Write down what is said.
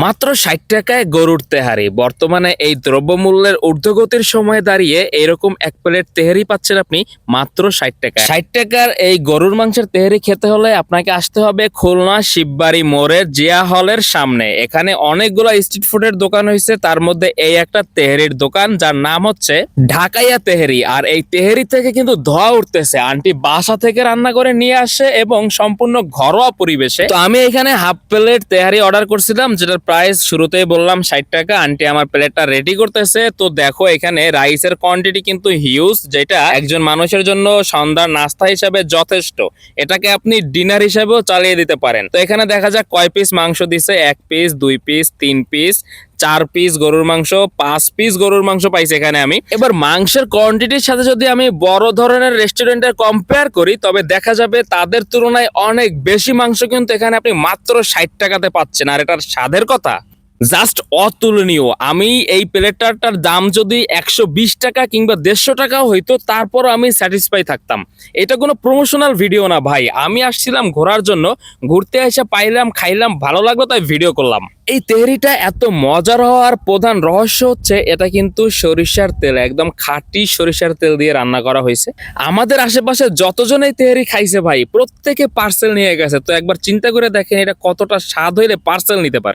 মাত্র ৬০ টাকায় গরুর তেহারি। বর্তমানে এই দ্রব্যমূল্যের ঊর্ধ্বগতির সময়ে দাঁড়িয়ে এরকম এক প্লেট তেহারি পাচ্ছেন আপনি মাত্র ৬০ টাকায়। ৬০ টাকার এই গরুর মাংসের তেহারি খেতে হলে আপনাকে আসতে হবে খুলনা শিববাড়ি মোড়ের জিয়া হলের সামনে। এখানে অনেকগুলো স্ট্রিট ফুডের দোকান হয়েছে, তার মধ্যে এই একটা তেহারির দোকান যার নাম হচ্ছে ঢাকাইয়া তেহারি। আর এই তেহারি থেকে কিন্তু ধোঁয়া উঠতেছে, আন্টি বাসা থেকে রান্না করে নিয়ে আসে এবং সম্পূর্ণ ঘরোয়া পরিবেশে। তো আমি এখানে হাফ প্লেট তেহারি অর্ডার করছিলাম, যেটার প্রাইস শুরুতেই বললাম ৬০ টাকা। আন্টি আমার প্লেটটা রেডি করতেছে। তো দেখো এখানে রাইসের কোয়ান্টিটি কিন্তু হিউজ, যেটা একজন মানুষের জন্য সন্ধ্যার নাস্তা হিসাবে যথেষ্ট। এটাকে আপনি ডিনার হিসাবেও চালিয়ে দিতে পারেন। তো এখানে দেখা যাক কয় পিস মাংস দিছে। ১ পিস, ২ পিস, ৩ পিস, ৪ পিস গরুর মাংস, ৫ পিস গরুর মাংস পাইছি এখানে আমি। এবার মাংসের কোয়ান্টিটির সাথে যদি আমি বড় ধরনের রেস্টুরেন্টের কম্পেয়ার করি, তবে দেখা যাবে তাদের তুলনায় অনেক বেশি মাংস কিন্তু এখানে আপনি মাত্র ৬০ টাকাতে পাচ্ছেন। আর এটার স্বাদের কথা জাস্ট অতুলনীয়। আমি এই প্লেটারটার দাম যদি ১২০ টাকা কিংবা ১৫০ টাকাও হইতো, তারপর আমি স্যাটিসফাই থাকতাম। এটা কোনো প্রমোশনাল ভিডিও না ভাই, আমি আসছিলাম ঘোরার জন্য, ঘুরতে এসে পাইলাম, খাইলাম, ভালো লাগলো, তাই ভিডিও করলাম। এই তেহরিটা এত মজার হওয়ার প্রধান রহস্য হচ্ছে এটা কিন্তু সরিষার তেল, একদম খাঁটি সরিষার তেল দিয়ে রান্না করা হয়েছে। আমাদের আশেপাশে যতজন এই তেহরি খাইছে ভাই, প্রত্যেকে পার্সেল নিয়ে গেছে। তো একবার চিন্তা করে দেখেন এটা কতটা স্বাদ হইলে পার্সেল নিতে পারে।